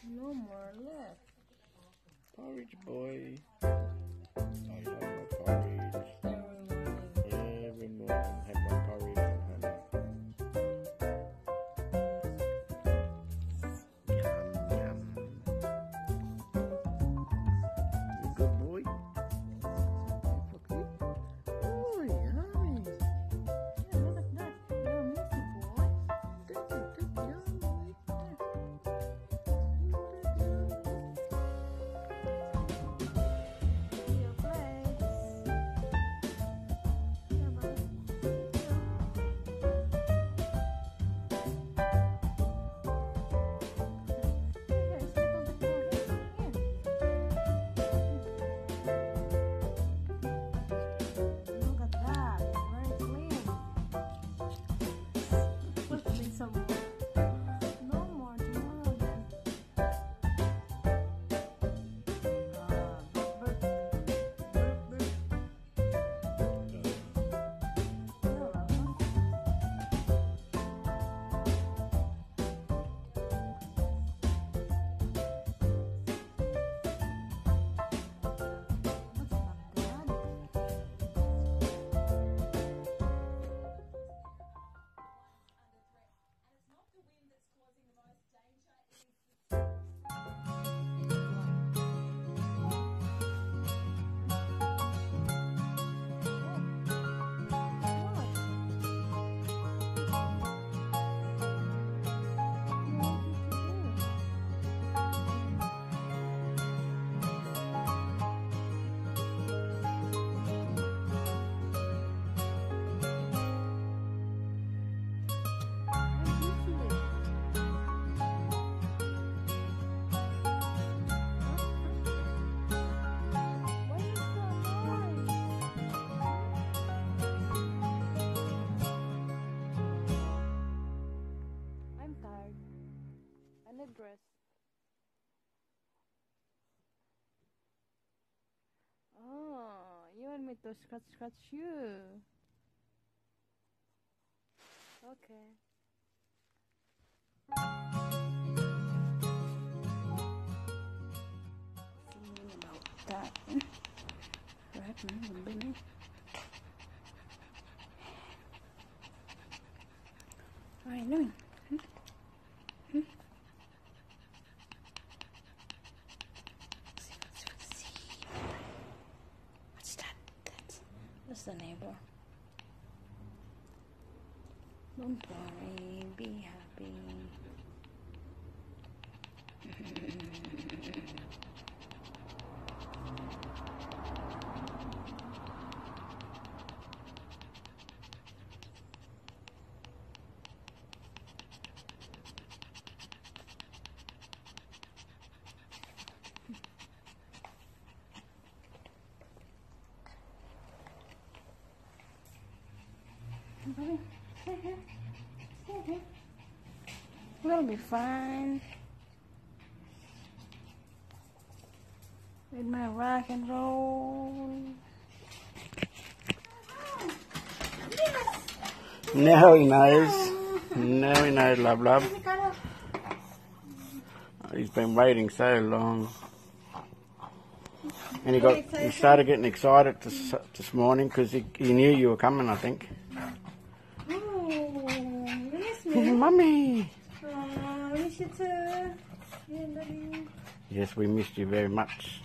No more left. Porridge boy. I have my porridge. Every morning have my porridge and honey. Yum yum. You good boy? Oh, yummy. Yeah, look at that. You're a messy boy. Your place. Yeah, buddy. Here, sit on the floor. Here. Look at that. Very clean. Let's see some more. No more tomorrow then. Burp, burp. Burp, burp. Hello. What's that, Dad? I'm tired. I need rest. Oh, you want me to scratch you? Okay. Thinking about that. Right, Billy. What are you doing? What's that? That's the neighbor. Don't worry, be happy. We'll be fine. With my rock and roll. Now he knows. Now he knows, love, love. He's been waiting so long. And he started getting excited this morning because he knew you were coming, I think. Oh, you miss me? Mummy! Oh, miss you too. Yeah, buddy. Yes, we missed you very much.